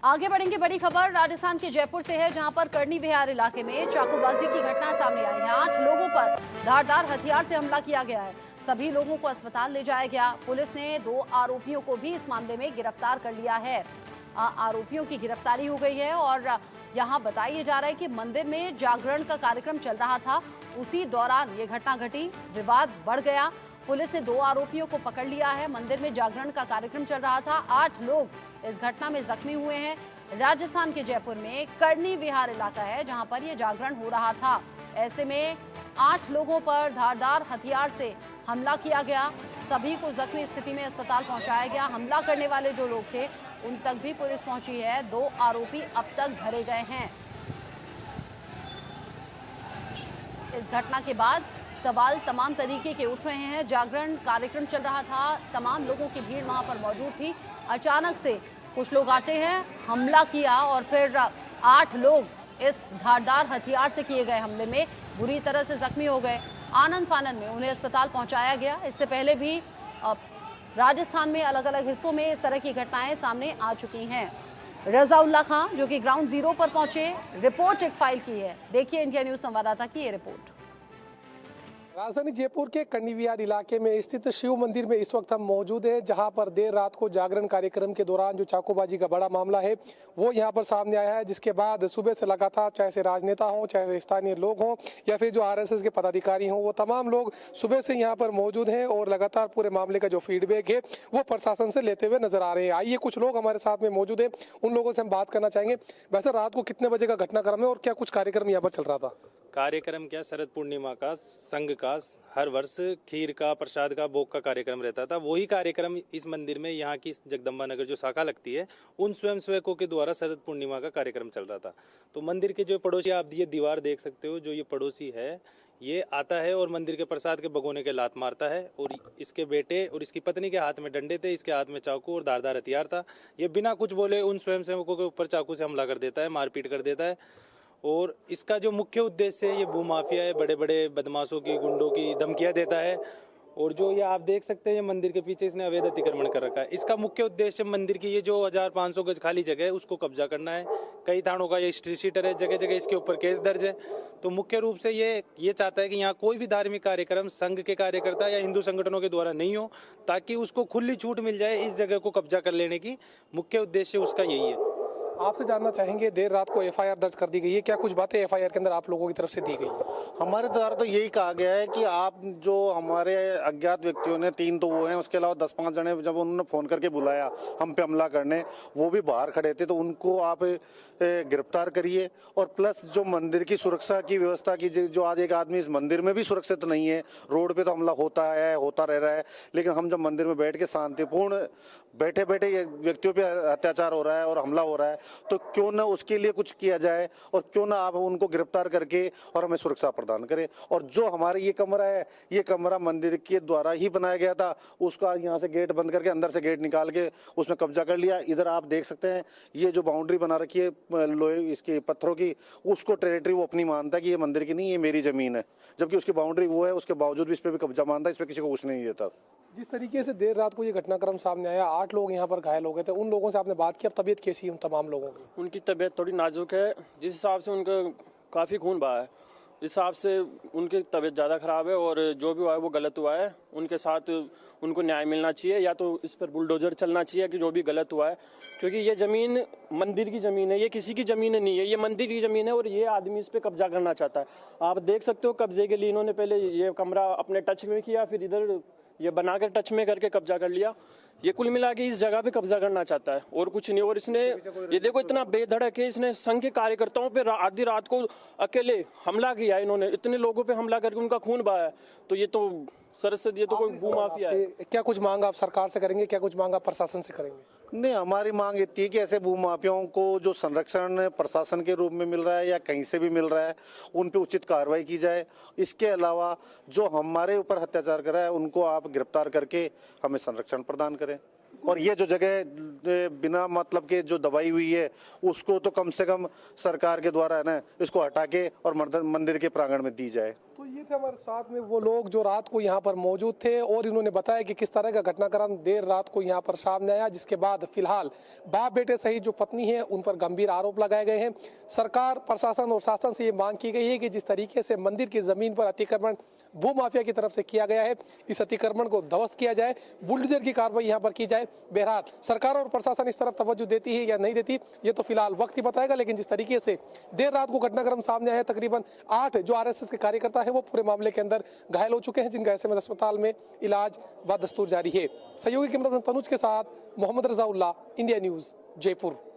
आगे बढ़ेंगे। बड़ी खबर राजस्थान के जयपुर से है, जहां पर करनी विहार इलाके में चाकूबाजी की घटना सामने आई है। 8 लोगों पर धारदार हथियार से हमला किया गया है। सभी लोगों को अस्पताल ले जाया गया। पुलिस ने 2 आरोपियों को भी इस मामले में गिरफ्तार कर लिया है। आरोपियों की गिरफ्तारी हो गई है और यहाँ बताया जा रहा है कि मंदिर में जागरण का कार्यक्रम चल रहा था, उसी दौरान ये घटना घटी, विवाद बढ़ गया। पुलिस ने 2 आरोपियों को पकड़ लिया है। मंदिर में जागरण का कार्यक्रम चल रहा था। 8 लोग इस घटना में जख्मी हुए हैं। राजस्थान के जयपुर में करनी विहार इलाका है, जहां पर यह जागरण हो रहा था। ऐसे में 8 लोगों पर धारदार हथियार से हमला किया गया। सभी को जख्मी स्थिति में अस्पताल पहुंचाया गया। हमला करने वाले जो लोग थे उन तक भी पुलिस पहुंची है। 2 आरोपी अब तक धरे गए हैं। इस घटना के बाद सवाल तमाम तरीके के उठ रहे हैं। जागरण कार्यक्रम चल रहा था, तमाम लोगों की भीड़ वहां पर मौजूद थी। अचानक से कुछ लोग आते हैं, हमला किया और फिर 8 लोग इस धारदार हथियार से किए गए हमले में बुरी तरह से जख्मी हो गए। आनंद फानन में उन्हें अस्पताल पहुंचाया गया। इससे पहले भी राजस्थान में अलग अलग हिस्सों में इस तरह की घटनाएं सामने आ चुकी हैं। रजाउल्ला खान जो कि ग्राउंड जीरो पर पहुंचे, रिपोर्ट एक फाइल की है। देखिए इंडिया न्यूज संवाददाता की ये रिपोर्ट। राजधानी जयपुर के करनी विहार इलाके में स्थित शिव मंदिर में इस वक्त हम मौजूद हैं, जहां पर देर रात को जागरण कार्यक्रम के दौरान जो चाकूबाजी का बड़ा मामला है वो यहां पर सामने आया है। जिसके बाद सुबह से लगातार, चाहे से राजनेता हों, चाहे से स्थानीय लोग हों या फिर जो आरएसएस के पदाधिकारी हों, वो तमाम लोग सुबह से यहां पर मौजूद हैं और लगातार पूरे मामले का जो फीडबैक है वो प्रशासन से लेते हुए नजर आ रहे हैं। आइए कुछ लोग हमारे साथ में मौजूद है, उन लोगों से हम बात करना चाहेंगे। वैसे रात को कितने बजे का घटनाक्रम है और क्या कुछ कार्यक्रम यहाँ पर चल रहा था? कार्यक्रम क्या, शरद पूर्णिमा का संघ का हर वर्ष खीर का, प्रसाद का, भोग का कार्यक्रम रहता था। वही कार्यक्रम इस मंदिर में, यहाँ की जगदम्बा नगर जो शाखा लगती है, उन स्वयंसेवकों के द्वारा शरद पूर्णिमा का कार्यक्रम चल रहा था। तो मंदिर के जो पड़ोसी, आप ये दीवार देख सकते हो, जो ये पड़ोसी है ये आता है और मंदिर के प्रसाद के भगोने के लात मारता है। और इसके बेटे और इसकी पत्नी के हाथ में डंडे थे, इसके हाथ में चाकू और धारदार हथियार था। ये बिना कुछ बोले उन स्वयंसेवकों के ऊपर चाकू से हमला कर देता है, मारपीट कर देता है। और इसका जो मुख्य उद्देश्य है, ये भूमाफिया है, बड़े बड़े बदमाशों की, गुंडों की धमकियां देता है। और जो ये आप देख सकते हैं, मंदिर के पीछे इसने अवैध अतिक्रमण कर रखा है। इसका मुख्य उद्देश्य मंदिर की ये जो 1500 गज खाली जगह है उसको कब्जा करना है। कई थानों का ये स्ट्रीट शीटर है, जगह जगह इसके ऊपर केस दर्ज है। तो मुख्य रूप से ये चाहता है कि यहाँ कोई भी धार्मिक कार्यक्रम संघ के कार्यकर्ता या हिंदू संगठनों के द्वारा नहीं हो, ताकि उसको खुली छूट मिल जाए इस जगह को कब्जा कर लेने की। मुख्य उद्देश्य उसका यही है। आपसे जानना चाहेंगे, देर रात को एफआईआर दर्ज कर दी गई है, क्या कुछ बातें एफआईआर के अंदर आप लोगों की तरफ से दी गई? हमारे द्वारा तो यही कहा गया है कि आप जो हमारे अज्ञात व्यक्तियों ने, 3 तो वो हैं, उसके अलावा 10-5 जने जब उन्होंने फोन करके बुलाया हम पे हमला करने, वो भी बाहर खड़े थे, तो उनको आप गिरफ्तार करिए। और प्लस जो मंदिर की सुरक्षा की व्यवस्था की, जो आज एक आदमी इस मंदिर में भी सुरक्षित नहीं है, रोड पे तो हमला होता है, होता रह रहा है, लेकिन हम जब मंदिर में बैठ के शांतिपूर्ण बैठे बैठे व्यक्तियों पे अत्याचार हो रहा है और हमला हो रहा है, तो क्यों ना उसके लिए कुछ किया जाए और क्यों ना आप उनको गिरफ्तार करके और हमें सुरक्षा प्रदान करें। और जो हमारे ये कमरा है, ये कमरा मंदिर के द्वारा ही बनाया गया था, उसका यहाँ से गेट बंद करके अंदर से गेट निकाल के उसमें कब्जा कर लिया। इधर आप देख सकते हैं, ये जो बाउंड्री बना रखी है लोहे इसकी पत्थरों की, उसको टेरिटरी वो अपनी मानता है कि ये मंदिर की नहीं, ये मेरी जमीन है, जबकि उसकी बाउंड्री वो है। उसके बावजूद भी इस पर भी कब्जा मानता है, इस पर किसी को कुछ नहीं देता। जिस तरीके से देर रात को ये घटनाक्रम सामने आया, 8 लोग यहाँ पर घायल हो गए थे, उन लोगों से आपने बात की, अब तबीयत कैसी है उन तमाम लोगों की? उनकी तबीयत थोड़ी नाजुक है। जिस हिसाब से उनका काफ़ी खून बहा है, इस हिसाब से उनकी तबीयत ज़्यादा ख़राब है और जो भी हुआ है वो गलत हुआ है। उनके साथ उनको न्याय मिलना चाहिए, या तो इस पर बुलडोजर चलना चाहिए कि जो भी गलत हुआ है, क्योंकि ये ज़मीन मंदिर की ज़मीन है, ये किसी की ज़मीन नहीं है, ये मंदिर की ज़मीन है और ये आदमी इस पर कब्जा करना चाहता है। आप देख सकते हो, कब्जे के लिए इन्होंने पहले ये कमरा अपने टच में किया, फिर इधर ये बनाकर टच में करके कब्जा कर लिया। ये कुल मिला के इस जगह पे कब्जा करना चाहता है और कुछ नहीं। और इसने, ये देखो, इतना बेधड़क है, इसने संघ के कार्यकर्ताओं पे आधी रात को अकेले हमला किया। इन्होंने इतने लोगों पे हमला करके उनका खून बहाया। तो ये तो सरसद, ये तो कोई भूमाफिया है। क्या कुछ मांग आप सरकार से करेंगे, क्या कुछ मांग आप प्रशासन से करेंगे? नहीं, हमारी मांग इतनी है कि ऐसे भूमाफियाओं को जो संरक्षण प्रशासन के रूप में मिल रहा है या कहीं से भी मिल रहा है, उन पे उचित कार्रवाई की जाए। इसके अलावा जो हमारे ऊपर अत्याचार कर रहा है, उनको आप गिरफ्तार करके हमें संरक्षण प्रदान करें। और ये जो जगह बिना मतलब के जो दबाई हुई है, उसको तो कम से कम सरकार के द्वारा है ना, इसको हटा के और मंदिर के प्रांगण में दी जाए। तो ये थे हमारे साथ में वो लोग जो रात को यहाँ पर मौजूद थे और इन्होंने बताया कि किस तरह का घटनाक्रम देर रात को यहाँ पर सामने आया, जिसके बाद फिलहाल बाप बेटे सहित जो पत्नी है उन पर गंभीर आरोप लगाए गए हैं। सरकार, प्रशासन और शासन से ये मांग की गई है कि जिस तरीके से मंदिर की जमीन पर अतिक्रमण भूमाफिया की तरफ से किया गया है, इस अतिक्रमण को ध्वस्त किया जाए, बुलडोजर की कार्रवाई यहाँ पर की जाए। बहरहाल सरकार और प्रशासन इस तरफ तवज्जो देती है या नहीं देती, ये तो फिलहाल वक्त ही बताएगा। लेकिन जिस तरीके से देर रात को घटनाक्रम सामने आया, तकरीबन 8 जो आरएसएस के कार्यकर्ता है वो पूरे मामले के अंदर घायल हो चुके हैं, जिनका एसएमएस अस्पताल में इलाज व दस्तूर जारी है। सहयोगी कैमरामैन तनुज के साथ मोहम्मद रजाउल्लाह, इंडिया न्यूज, जयपुर।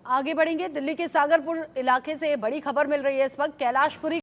आगे बढ़ेंगे, दिल्ली के सागरपुर इलाके से बड़ी खबर मिल रही है इस वक्त। कैलाशपुरी